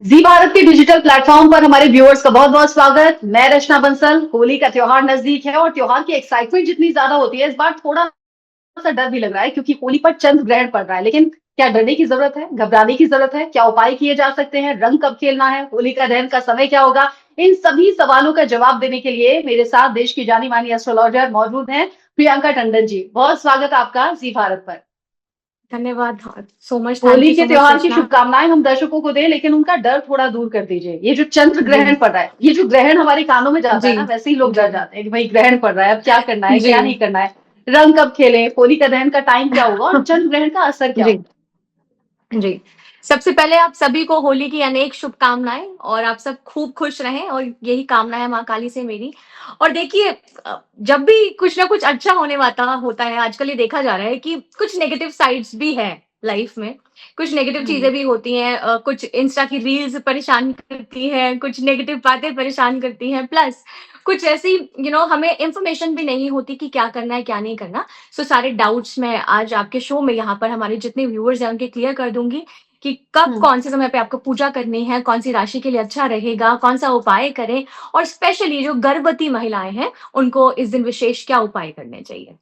जी भारत के digital platform पर हमारे व्यूअर्स का बहुत बहुत स्वागत। मैं रचना बंसल। होली का त्योहार नजदीक है और त्योहार की एक्साइटमेंट जितनी ज्यादा होती है, इस बार थोड़ा सा डर भी लग रहा है क्योंकि होली पर चंद्र ग्रहण पड़ रहा है। लेकिन क्या डरने की जरूरत है, घबराने की जरूरत है? क्या उपाय किए जा सकते हैं? रंग कब खेलना है? होली का दहन का समय क्या होगा? इन सभी सवालों का जवाब देने के लिए मेरे साथ देश की जानी मानी एस्ट्रोलॉजर मौजूद हैं, प्रियंका टंडन जी। बहुत स्वागत आपका जी भारत पर। धन्यवाद। So much, thank Holi you के सो मच त्योहार की रचना। शुभकामनाएं हम दर्शकों को दें, लेकिन उनका डर थोड़ा दूर कर दीजिए। ये जो चंद्र जी ग्रहण पड़ रहा है, ये जो ग्रहण हमारे कानों में जाता जी है ना, वैसे ही लोग जी डर जाते हैं कि भाई ग्रहण पड़ रहा है, अब क्या करना है, जी क्या नहीं करना है, रंग कब खेलें, होली का दहन का टाइम क्या होगा और चंद्र ग्रहण का असर क्या जी होगा। जी। सबसे पहले आप सभी को होली की अनेक शुभकामनाएं और आप सब खूब खुश रहें और यही कामना है माँ काली से मेरी। और देखिए, जब भी कुछ ना कुछ अच्छा होने वाला होता है, आजकल ये देखा जा रहा है कि कुछ नेगेटिव साइड्स भी है लाइफ में। कुछ नेगेटिव हम्म। चीजें भी होती हैं, कुछ इंस्टा की रील्स परेशान करती हैं, कुछ नेगेटिव बातें परेशान करती हैं, प्लस कुछ ऐसी हमें इंफॉर्मेशन भी नहीं होती कि क्या करना है क्या नहीं करना। सो सारे डाउट्स मैं आज आपके शो में यहाँ पर हमारे जितने व्यूअर्स हैं उनके क्लियर कर दूंगी कि कब हम्म। कौन से समय पे आपको पूजा करनी है, कौन सी राशि के लिए अच्छा रहेगा, कौन सा उपाय करें, और स्पेशली जो गर्भवती महिलाएं हैं उनको इस दिन विशेष क्या उपाय करने चाहिए।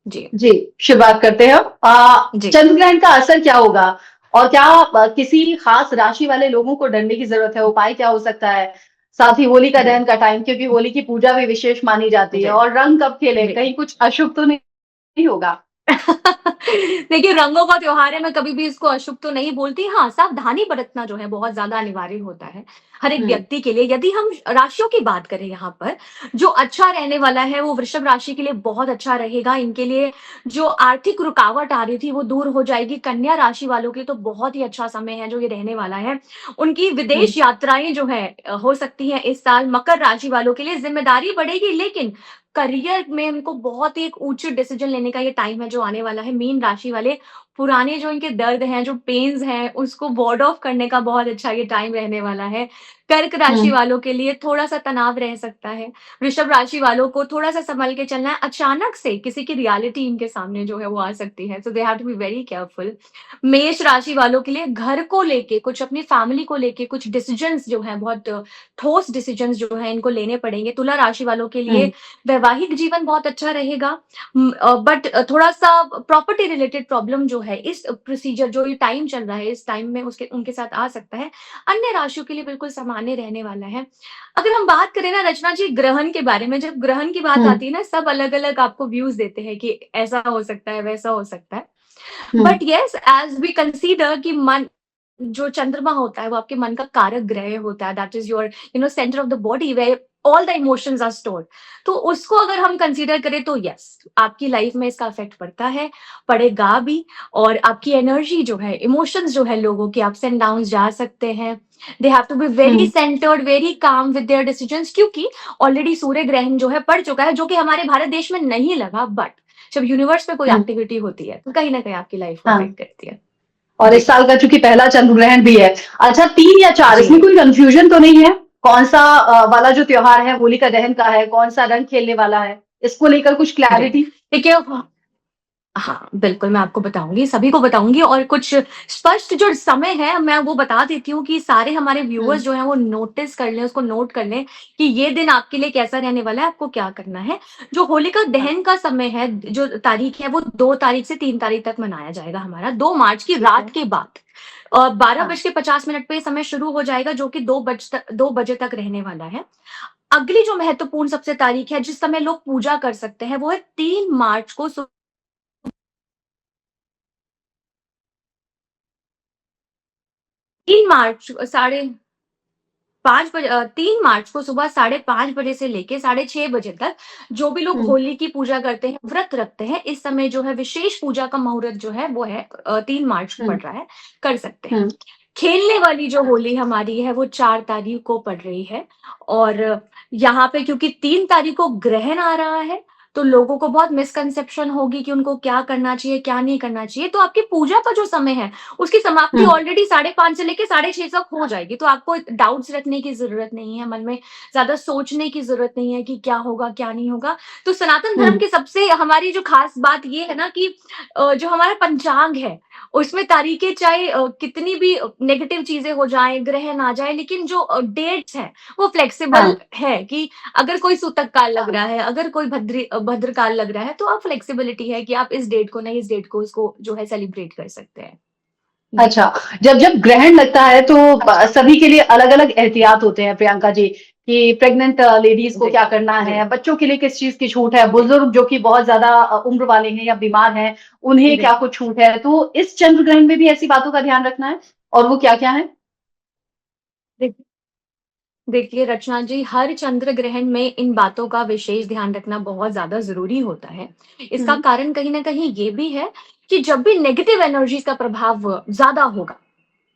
जी जी, शुरुआत करते हैं हम। जी चंद्र ग्रहण का असर क्या होगा और क्या किसी खास राशि वाले लोगों को डरने की जरूरत है? उपाय क्या हो सकता है? साथ ही होली का जी दहन का टाइम, क्योंकि होली की पूजा भी विशेष मानी जाती है, जी और रंग कब खेले, जी। कहीं कुछ अशुभ तो नहीं होगा। देखिए, रंगों का त्योहार है, मैं कभी भी इसको अशुभ तो नहीं बोलती। हाँ, सावधानी बरतना जो है बहुत ज़्यादा अनिवार्य होता है, हर एक हम्म। व्यक्ति के लिए। यदि हम राशियों की बात करें यहाँ पर, जो अच्छा रहने वाला है वो वृषभ राशि के लिए बहुत अच्छा रहेगा। इनके लिए जो आर्थिक रुकावट आ रही थी वो दूर हो जाएगी। कन्या राशि वालों के लिए तो बहुत ही अच्छा समय है जो ये रहने वाला है। उनकी हम्म। विदेश यात्राएँ जो हैं हो सकती हैं इस साल। मकर राशि वालों के लिए ज़िम्मेदारी बढ़ेगी, लेकिन करियर में उनको बहुत ही एक ऊँचे डिसीज़न लेने का ये टाइम है जो आने वाला है। मीन राशि वाले पुराने जो इनके दर्द हैं, जो पेन्स हैं, उसको वार्ड ऑफ करने का बहुत अच्छा ये टाइम रहने वाला है। कर्क राशि हम्म। वालों के लिए थोड़ा-सा तनाव रह सकता है। वृषभ राशि वालों को थोड़ा-सा सँभल के चलना है। अचानक से किसी की रियलिटी इनके सामने जो है वो आ सकती है, so they have to be very careful. मेष राशि वालों के लिए घर को लेके, कुछ अपनी फैमिली को लेके कुछ डिसीज़न्स जो हैं, बहुत ठोस डिसीज़न्स जो हैं इनको लेने पड़ेंगे। तुला राशि वालों के लिए हम्म। वैवाहिक जीवन बहुत अच्छा रहेगा। बट थोड़ा-सा प्रॉपर्टी रिलेटेड प्रॉब्लम जो है, इस प्रोसीजर जो ये टाइम चल रहा है, इस टाइम में उसके उनके साथ आ सकता है। अन्य राशियों के लिए बिल्कुल सामान्य रहने वाला है। अगर हम बात करें ना रचना जी ग्रहण के बारे में, जब ग्रहण की बात हम्म। आती है ना, सब अलग-अलग आपको व्यूज़ देते हैं कि ऐसा हो सकता है, वैसा हो सकता है। Hmm. But yes, as we consider कि मन जो चंद्रमा होता है वो आपके मन का कारक ग्रह होता है। That is your centre of the body where all the emotions are stored. तो उसको अगर हम कंसीडर करें तो यस, आपकी लाइफ में इसका इफेक्ट पड़ता है, पड़ेगा भी। और आपकी एनर्जी जो है, इमोशंस जो है, लोगों के अप्स एंड डाउन्स जा सकते हैं। They have to be very hmm. Centred, very calm with their decisions, क्योंकि ऑलरेडी सूर्य ग्रहण जो है पड़ चुका है, जो कि हमारे भारत देश में नहीं लगा, बट जब यूनिवर्स में कोई हम्म। एक्टिविटी होती है तो कहीं ना कहीं आपकी लाइफ को हाँ, अफेक्ट करती है। और जी इस साल का चूंकि पहला चंद्र ग्रहण भी है। अच्छा, 3 या 4, जी। इसमें कोई कंफ्यूजन तो नहीं है? कौन सा वाला जो त्योहार है होली का दहन का है, कौन सा रंग खेलने वाला है, इसको लेकर कुछ जी क्लैरिटी? देखिए, हाँ, बिल्कुल मैं आपको बताऊँगी, सभी को बताऊँगी, और कुछ स्पष्ट जो समय है मैं वो बता देती हूँ कि सारे हमारे व्यूअर्स हम्म। जो हैं वो नोटिस कर लें, उसको नोट कर लें कि ये दिन आपके लिए कैसा रहने वाला है, आपको क्या करना है। जो होलिका हाँ, दहन का समय है, जो तारीख है वो 2 तारीख से 3 तारीख तक मनाया जाएगा हमारा, 2 मार्च की ठीक है। रात के बाद। 12 हाँ। बज के 50 मिनट पे ये समय शुरू हो जाएगा, जो कि 2 बजे तक रहने वाला है। अगली जो महत्वपूर्ण सबसे तारीख है जिस समय लोग पूजा कर सकते हैं, वो है 3 मार्च को। 3 मार्च साढ़े 3 मार्च को सुबह 5:30 बजे से लेके 6:30 बजे तक जो भी लोग हम्म। होली की पूजा करते हैं, व्रत रखते हैं, इस समय जो है विशेष पूजा का मुहूर्त जो है वो है 3 मार्च को हम्म। पड़ रहा है, कर सकते हैं। हम्म। खेलने वाली जो होली हमारी है वो 4 तारीख को पड़ रही है, और यहाँ पे क्योंकि 3 तारीख को ग्रहण आ रहा है, तो लोगों को बहुत मिसकंसेप्शन होगी कि उनको क्या करना चाहिए, क्या नहीं करना चाहिए। तो आपकी पूजा का जो समय है, उसकी समाप्ति हम्म। ऑलरेडी 5:30 से लेके 6:30 तक हो जाएगी। तो आपको डाउट्स रखने की ज़रूरत नहीं है, मन में ज़्यादा सोचने की ज़रूरत नहीं है कि क्या होगा, क्या नहीं होगा। तो सनातन धर्म हम्म। की सबसे हमारी जो खास बात ये है ना कि जो हमारा पंचांग है, उसमें तारीखें चाहे कितनी भी नेगेटिव चीज़ें हो जाएँ, ग्रहण आ जाए, लेकिन जो डेट्स हैं, वो फ्लेक्सिबल हाँ। है कि अगर कोई सूतक काल लग रहा है, अगर कोई भद्र काल लग रहा है, तो आप फ्लेक्सिबिलिटी है कि आप इस डेट को नहीं, इस डेट को इसको जो है सेलिब्रेट कर सकते हैं। जी। अच्छा, जब जब ग्रहण लगता है तो सभी के लिए अलग-अलग एहतियात होते हैं प्रियंका जी, कि प्रेग्नेंट लेडीज को जी, क्या करना जी, है, बच्चों के लिए किस चीज की छूट है, जी, बुजुर्ग जो कि बहुत ज्यादा उम्र वाले हैं या बीमार हैं, उन्हें जी। क्या कुछ छूट है। तो इस चंद्र ग्रहण में भी ऐसी बातों का ध्यान रखना है, और वो क्या-क्या है? देख देखिए रचना जी, हर चंद्र ग्रहण में इन बातों का विशेष ध्यान रखना बहुत ज़्यादा ज़रूरी होता है। इसका हुँ। कारण कहीं न कहीं ये भी है कि जब भी नेगेटिव एनर्जीज़ का प्रभाव ज़्यादा होगा,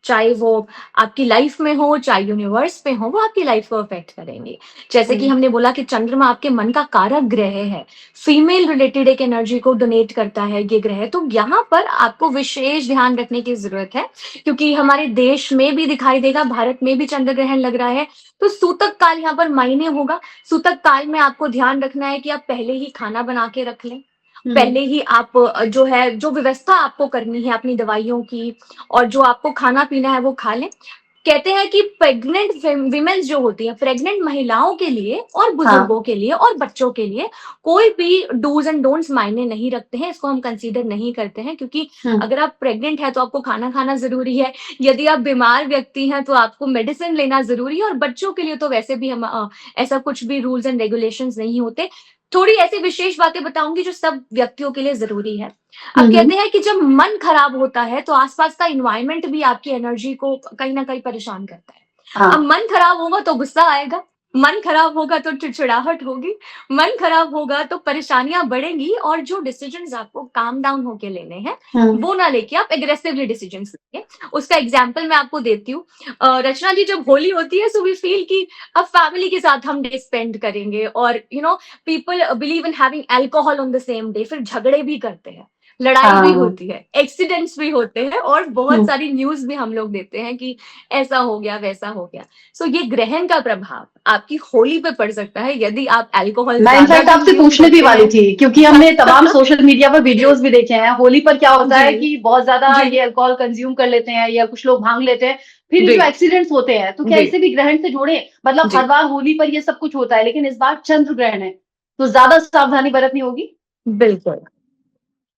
चाहे वो आपकी लाइफ में हो, चाहे यूनिवर्स में हो, वो आपकी लाइफ को अफेक्ट करेंगे। जैसे कि हुँ। हमने बोला कि चंद्रमा आपके मन का कारक ग्रह है, फीमेल रिलेटेड एक एनर्जी को डोनेट करता है ये ग्रह, तो यहाँ पर आपको विशेष ध्यान रखने की ज़रूरत है, क्योंकि हमारे देश में भी दिखाई देगा, भारत में भी चंद्र ग्रहण लग रहा है, तो सूतक काल यहाँ पर मायने होगा। सूतक काल में आपको ध्यान रखना है कि आप पहले ही खाना बना के रख लें, हुँ। पहले ही आप जो है, जो व्यवस्था आपको करनी है अपनी दवाइयों की और जो आपको खाना-पीना है वो खा लें। कहते हैं कि प्रेग्नेंट वीमेन्स जो होती हैं, प्रेग्नेंट महिलाओं के लिए और हाँ। बुजुर्गों के लिए और बच्चों के लिए कोई भी डूज़ एंड डोंट्स मायने नहीं रखते हैं, इसको हम कंसीडर नहीं करते हैं, क्योंकि हुँ। अगर आप प्रेग्नेंट हैं तो आपको खाना खाना ज़रूरी है, यदि आप बीमार व्यक्ति हैं तो आपको मेडिसिन लेना ज़रूरी है, और बच्चों के लिए तो वैसे भी ऐसा कुछ भी रूल्स एंड रेगुलेशंस नहीं होते। थोड़ी ऐसी विशेष बातें बताऊँगी जो सब व्यक्तियों के लिए ज़रूरी है। हुँ। अब हुँ। कहते हैं कि जब मन खराब होता है तो आसपास का एनवायरनमेंट भी आपकी एनर्जी को कहीं न कहीं परेशान करता है। अब हाँ। मन खराब होगा तो गुस्सा आएगा, मन खराब होगा तो चिड़चिड़ाहट होगी, मन खराब होगा तो परेशानियाँ बढ़ेंगी, और जो डिसीजंस आपको काम डाउन होके लेने हैं, हुँ। वो ना लेके आप एग्रेसिवली डिसीजंस लेंगे। उसका एग्जांपल मैं आपको देती हूँ। रचना जी, जब होली होती है सो वी फील कि अब फैमिली के साथ हम डे स्पेंड करेंगे, और people believe in having alcohol on the same day, फिर झगड़े भी करते हैं। लड़ाई भी हाँ। होती है, एक्सीडेंट्स भी होते हैं, और बहुत हुँ। सारी न्यूज़ भी हम लोग देते हैं कि ऐसा हो गया, वैसा हो गया। सो ये ग्रहण का प्रभाव आपकी होली पे पड़ सकता है यदि आप अल्कोहल मैं ज़्यादा इनफैक्ट आपसे कंज़्यूम पूछने भी करते वाली हैं। थी, क्योंकि हमने तमाम सोशल मीडिया पर वीडियोस भी देखे हैं। होली पर क्या होता जी, है कि बहुत ज्यादा जी, ये अल्कोहल कंज्यूम कर लेते हैं या कुछ लोग भांग लेते हैं, फिर ये जी, जो एक्सीडेंट्स होते हैं, तो क्या जी, इसे भी ग्रहण से जोड़े? मतलब हर जी, बार होली पर ये सब कुछ होता है, लेकिन इस बार चंद्र ग्रहण है, तो ज्यादा सावधानी बरतनी होगी। बिल्कुल।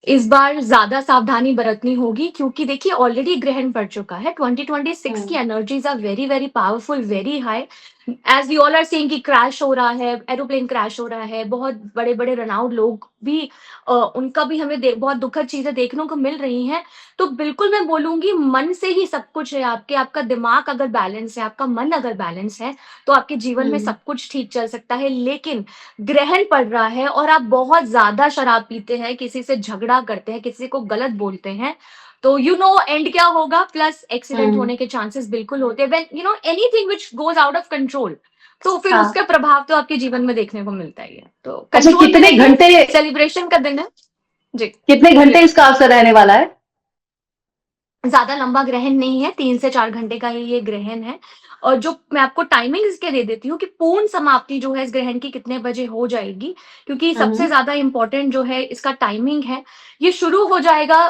इस बार ज़्यादा सावधानी बरतनी होगी, क्योंकि देखिए ऑलरेडी ग्रहण पड़ चुका है। 2026 की hmm. Energies are very, very powerful, very high. As we all are seeing कि क्रैश हो रहा है, एरोप्लेन क्रैश हो रहा है, बहुत बड़े-बड़े रेनाउंड लोग भी उनका भी हमें बहुत दुखद चीज़ें देखने को मिल रही हैं। तो बिल्कुल मैं बोलूँगी, मन से ही सब कुछ है आपके, आपका दिमाग अगर बैलेंस है, आपका मन अगर बैलेंस है, तो आपके जीवन में हम्म। सब कुछ ठीक चल सकता है। लेकिन ग्रहण पड़ रहा है और आप बहुत ज़्यादा शराब पीते हैं, किसी से झगड़ा करते हैं, किसी को गलत बोलते हैं, तो एंड क्या होगा, प्लस एक्सीडेंट हम्म। होने के चांसेस बिल्कुल होते हैं। When anything which goes out of control, तो फिर हाँ। उसका प्रभाव तो आपके जीवन में देखने को मिलता ही है। तो अच्छा, कंट्रोल में रहिए, सेलिब्रेशन का दिन है। जी, कितने घंटे बोलिए। इसका असर रहने वाला है? ज़्यादा लंबा ग्रहण नहीं है, 3 से 4 घंटे का ही ये ग्रहण है। और जो मैं आपको टाइमिंग इसके दे देती हूँ कि पूर्ण समाप्ति जो है इस ग्रहण की कितने बजे हो जाएगी, क्योंकि सबसे हम्म। ज़्यादा इम्पोर्टेंट जो है इसका टाइमिंग है। ये शुरू हो जाएगा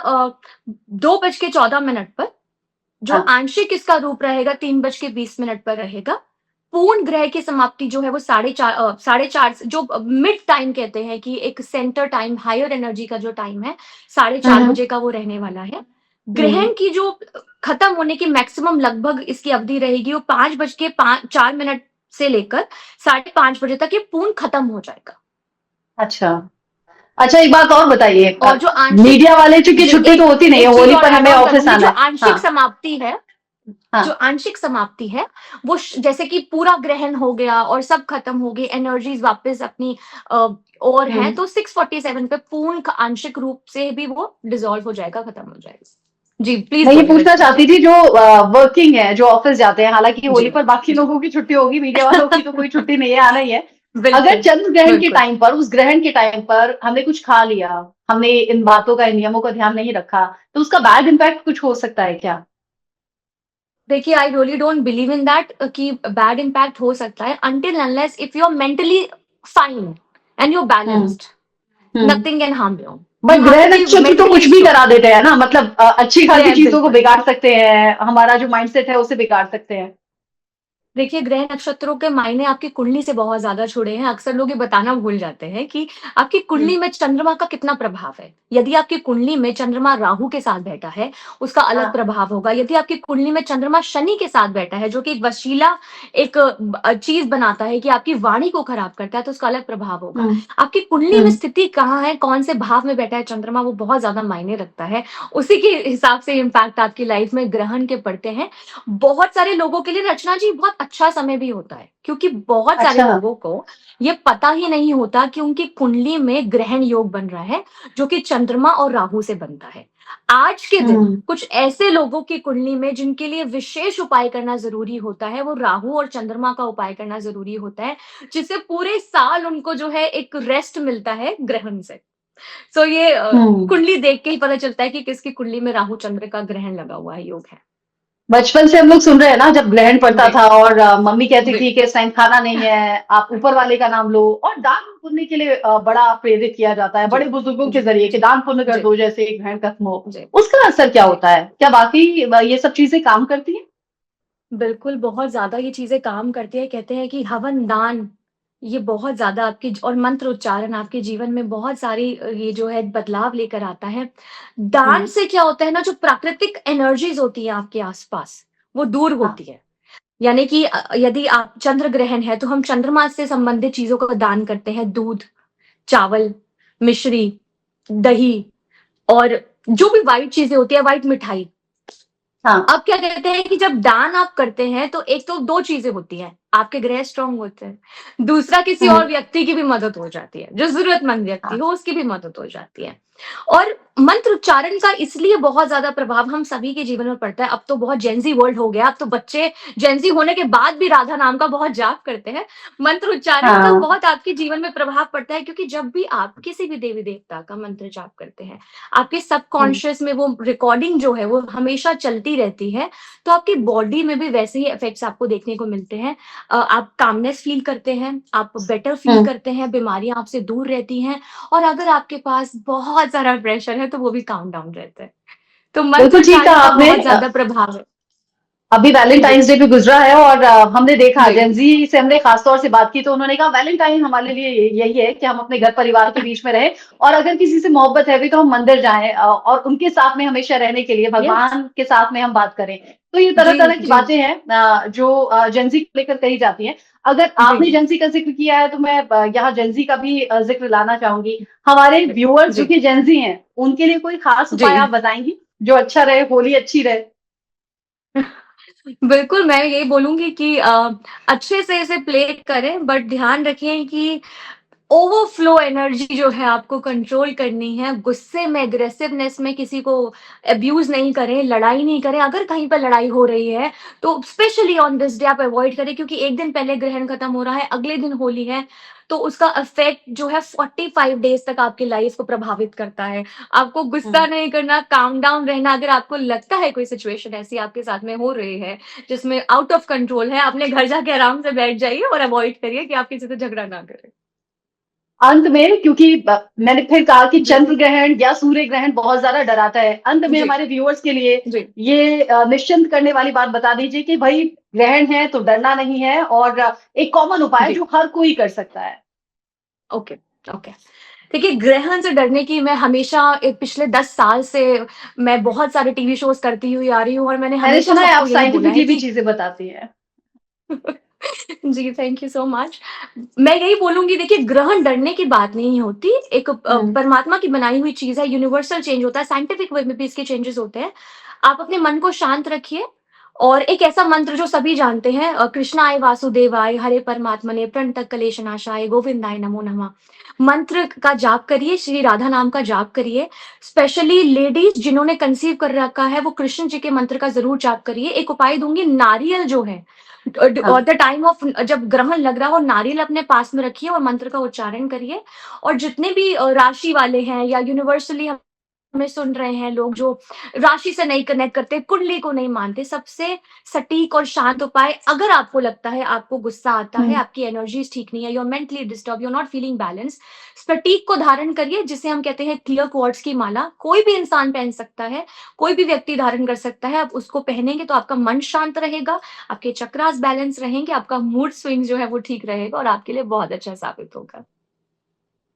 2:14 पर, जो हाँ। आंशिक इसका रूप रहेगा 3:20 पर रहेगा। पूर्ण ग्रह की समाप्ति जो है वो साढ़े 4 से जो मिड टाइम कहते हैं कि एक सेंटर टाइम, हायर एनर्जी का जो टाइम है, 4:30 हम्म। बजे का वो रहने वाला है। हम्म। ग्रहण की जो खत्म होने की मैक्सिमम लगभग इसकी अवधि रहेगी, वो 5:04 से लेकर 5:30 बजे तक ये पूर्ण खत्म हो जाएगा। अच्छा। अच्छा, एक बात और बताइए, और जो आंशिक मीडिया वाले, चूंकि जी, छुट्टी तो एक होती नहीं है, एक चीज़ होली और पर ऐड हमें ऑन ऑफिस करूँगी, आना है। हाँ। जो हाँ। आंशिक समाप्ति है, वो जैसे कि पूरा ग्रहण हो गया और सब खत्म हो गई, एनर्जीज़ वापस अपनी ओर हैं, हम्म। तो 6:47 पे पूर्ण आंशिक रूप से भी वो डिसॉल्व हो जाएगा, खत्म हो जाएगा। जी, प्लीज़ मैं ये बोलिए पूछना रचना जी। चाहती थी, जो वर्किंग है, जो ऑफिस जाते हैं, हालांकि होली जी, पर बाकी जी, लोगों की छुट्टी होगी, मीडिया वालों की तो कोई छुट्टी नहीं है, आना ही है। अगर बिल्कुल, चंद्र ग्रहण के बिल्कुल। टाइम पर, उस ग्रहण के टाइम पर हमने कुछ खा लिया, हमने इन बातों का, इन नियमों का ध्यान नहीं रखा, तो उसका बैड इम्पैक्ट कुछ हो सकता है क्या? देखिए, I really don't believe in that कि बैड इम्पैक्ट हो सकता है until unless if you are mentally fine and you are hmm, balanced, hmm. Nothing can harm you. But you have ग्रह टू बी नक्षत्र तो मेंटली कुछ भी strong. करा देते हैं ना, मतलब अच्छी खासी चीजों को बिल्कुल। बिगाड़ सकते हैं, हमारा जो माइंडसेट है उसे बिगाड़ सकते हैं। देखिए, ग्रह नक्षत्रों के मायने आपकी कुंडली से बहुत ज़्यादा जुड़े हैं। अक्सर लोग ये बताना भूल जाते हैं कि आपकी हुँ, कुंडली में चंद्रमा का कितना प्रभाव है। यदि आपकी कुंडली में चंद्रमा राहु के साथ बैठा है, उसका अलग हाँ, प्रभाव होगा। यदि आपकी कुंडली में चंद्रमा शनि के साथ बैठा है, जो कि एक वशीला एक चीज़ बनाता है कि आपकी वाणी को खराब करता है, तो उसका अलग प्रभाव होगा। हुँ, आपकी कुंडली में हुँ, स्थिति कहाँ है, कौन से भाव में बैठा है चंद्रमा, वो बहुत ज़्यादा मायने रखता है। उसी के हिसाब से इम्पैक्ट आपकी लाइफ में ग्रहण के पड़ते हैं। बहुत सारे लोगों के लिए रचना जी बहुत अच्छा समय भी होता है, क्योंकि बहुत सारे अच्छा, लोगों को ये पता ही नहीं होता कि उनकी कुंडली में ग्रहण योग बन रहा है, जो कि चंद्रमा और राहु से बनता है। आज के दिन हुँ, कुछ ऐसे लोगों की कुंडली में जिनके लिए विशेष उपाय करना ज़रूरी होता है, वो राहु और चंद्रमा का उपाय करना ज़रूरी होता है, जिससे पूरे साल उनको जो है एक रेस्ट मिलता है ग्रहण से। सो ये हुँ। कुंडली देख के ही पता चलता है कि किसकी कुंडली में राहु चंद्र का ग्रहण लगा हुआ है, योग है। बचपन से हम लोग सुन रहे हैं ना, जब ग्रहण पड़ता जी, था और मम्मी कहती जी, थी कि इस टाइम खाना नहीं है, आप ऊपर वाले का नाम लो, और दान पुण्य के लिए बड़ा प्रेरित किया जाता है, जी, बड़े बुजुर्गों के जी, ज़रिए कि जी, दान पुण्य कर जी, दो जैसे ग्रहण खत्म हो। जी, उसका असर क्या जी। होता है? क्या वाक़ई ये सब चीज़ें काम करती हैं? बिल्कुल, बहुत ज़्यादा ये चीज़ें काम करती हैं। कहते हैं कि हवन, दान, ये बहुत ज़्यादा आपकी और मंत्र उच्चारण आपके जीवन में बहुत सारी ये जो है बदलाव लेकर आता है। दान हुँ, से क्या होता है ना, जो प्राकृतिक एनर्जीज़ होती हैं आपके आस-पास, वो दूर हाँ, होती है। यानी कि यदि आप चंद्र ग्रहण है, तो हम चंद्रमा से संबंधित चीज़ों का दान करते हैं। दूध, चावल, मिश्री, दही और जो भी व्हाइट चीज़ें होती हैं, व्हाइट मिठाई। हाँ, अब क्या कहते हैं कि जब दान आप करते हैं तो एक तो 2 चीज़ें होती हैं, आपके ग्रह स्ट्रॉन्ग होते हैं, दूसरा किसी हुँ, और व्यक्ति की भी मदद हो जाती है, जो ज़रूरतमंद व्यक्ति हाँ, हो उसकी भी मदद हो जाती है। और मंत्र उच्चारण का इसलिए बहुत ज़्यादा प्रभाव हम सभी के जीवन में पड़ता है। अब तो बहुत जेन ज़ी वर्ल्ड हो गया, अब तो बच्चे जेन ज़ी होने के बाद भी राधा नाम का बहुत जाप करते हैं। मंत्र उच्चारण का हाँ, बहुत आपके जीवन में प्रभाव पड़ता है, क्योंकि जब भी आप किसी भी देवी-देवता का मंत्र जाप करते हैं, आपके हुँ, सबकॉन्शियस में वो रिकॉर्डिंग जो है वो हमेशा चलती रहती है, तो आपकी बॉडी में भी वैसे ही इफेक्ट्स आपको देखने को मिलते हैं। आप कामनेस फील करते हैं, आप बेटर फील हुँ। करते हैं, बीमारियाँ आपसे दूर रहती हैं और अगर आपके पास बहुत सारा प्रेशर है, तो वो भी काम डाउन रहता है। तो मंत्र बिल्कुल ठीक कहा उच्चारण का आपने। बहुत ज़्यादा प्रभाव है। अभी जी, वैलेंटाइंस डे भी गुजरा है और हमने देखा, जी, जेनजी से हमने खास तौर से बात की तो उन्होंने कहा वैलेंटाइन हमारे लिए यही है कि हम अपने घर परिवार के बीच में रहें, और अगर किसी से मोहब्बत है भी तो हम मंदिर जाएं और उनके साथ में हमेशा रहने के लिए यस। भगवान के साथ में हम बात करें। तो ये तरह जी, तरह की जी, बातें हैं जो जेनजी को लेकर कही जाती हैं। अगर जी, आपने जी, जेनजी का जिक्र किया है तो मैं यहाँ जेनजी का भी जिक्र लाना चाहूंगी। हमारे व्यूअर्स जो जी, कि जेनजी हैं, उनके लिए कोई खास जी। उपाय आप बताएंगी जो अच्छा रहे, होली अच्छी रहे? बिल्कुल, मैं यही बोलूँगी कि अच्छे से इसे प्ले करें, बट ध्यान रखें कि ओवरफ्लो एनर्जी जो है आपको कंट्रोल करनी है। गुस्से में, एग्रेसिवनेस में किसी को अब्यूज़ नहीं करें, लड़ाई नहीं करें। अगर कहीं पे लड़ाई हो रही है, तो स्पेशली ऑन दिस डे आप अवॉइड करें, क्योंकि 1 दिन पहले ग्रहण खत्म हो रहा है, अगले दिन होली है, तो उसका इफ़ेक्ट जो है 45 डेज़ तक आपकी लाइफ़ को प्रभावित करता है। आपको गुस्सा हम्म, नहीं करना, काम डाउन रहना। अगर आपको लगता है कोई सिचुएशन ऐसी आपके साथ में हो रही है, जिसमें आउट ऑफ कंट्रोल है, अपने घर जाके आराम से बैठ जाइए और अवॉइड करिए कि आप किसी से झगड़ा ना करें। अंत में, क्योंकि मैंने फिर कहा कि जी, चंद्र ग्रहण या सूर्य ग्रहण बहुत ज्यादा डराता है, अंत में जी, हमारे व्यूअर्स के लिए जी। ये निश्चिंत करने वाली बात बता दीजिए कि भाई ग्रहण है तो डरना नहीं है, और एक कॉमन उपाय जी, जो हर कोई कर सकता है। Okay, okay. देखिए, ग्रहण से डरने की मैं हमेशा पिछले 10 साल से मैं बहुत सारे टीवी शोज़ करती हुई आ रही हूँ और मैंने मैंने हमेशा सुना है आप सबको यही बोला है साइंटिफिकली भी कि चीजें बताती हैं। जी, थैंक यू सो मच। मैं यही बोलूँगी, देखिए, ग्रहण डरने की बात नहीं होती। एक हम्म, परमात्मा की बनाई हुई चीज़ है, यूनिवर्सल चेंज होता है, साइंटिफिक वे में भी इसके चेंजेस होते हैं। आप अपने मन को शांत रखिए और एक ऐसा मंत्र जो सभी जानते हैं, कृष्णाय वासुदेवाय हरे परमात्मने प्रणतः क्लेशनाशाय गोविंदाय नमो नमः। मंत्र का जाप करिए, श्री राधा नाम का जाप करिए। स्पेशली लेडीज़ जिन्होंने कंसीव कर रखा है, वो कृष्ण जी के मंत्र का ज़रूर जाप करिए। एक उपाय दूँगी, नारियल जो है, हाँ। द टाइम ऑफ जब ग्रहण लग रहा हो, नारियल अपने पास में रखिए और मंत्र का उच्चारण करिए। और जितने भी राशि वाले हैं या यूनिवर्सली हमें सुन रहे हैं लोग जो राशि से नहीं कनेक्ट करते, कुंडली को नहीं मानते, सबसे सटीक और शांत उपाय, अगर आपको लगता है आपको गुस्सा आता है, हम्म। आपकी एनर्जीज ठीक नहीं है, you are mentally disturb, you are not feeling balance, स्फटिक को धारण करिए, जिसे हम कहते हैं क्लियर क्वार्ट्ज की माला। कोई भी इंसान पहन सकता है, कोई भी व्यक्ति धारण कर सकता है। आप उसको पहनेंगे तो आपका मन शांत रहेगा, आपके चक्रास बैलेंस रहेंगे, आपका मूड स्विंग जो है वो ठीक रहेगा और आपके लिए बहुत अच्छा साबित होगा।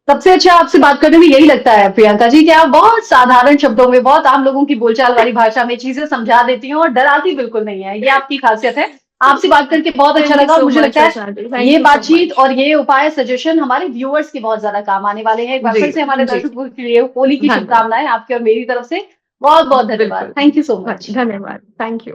सबसे अच्छा आपसे बात करने में यही लगता है प्रियंका जी कि आप बहुत साधारण शब्दों में, बहुत आम लोगों की बोलचाल वाली भाषा में चीजें समझा देती हैं और डराती बिल्कुल नहीं है। ये आपकी खासियत है। आपसे बात करके बहुत अच्छा थैंक यू लगा और सो मुझे मच लगता है वैशाली, ये थैंक यू सो बातचीत मच। और ये उपाय सजेशन हमारे व्यूअर्स के बहुत ज्यादा काम आने वाले हैं। एक बार जी, फिर से हमारे जी, दर्शकों के लिए होली की धन्यवाद। शुभकामनाएं आपकी और मेरी तरफ से। बहुत बहुत धन्यवाद। बिल्कुल, थैंक यू सो मच। धन्यवाद, थैंक यू।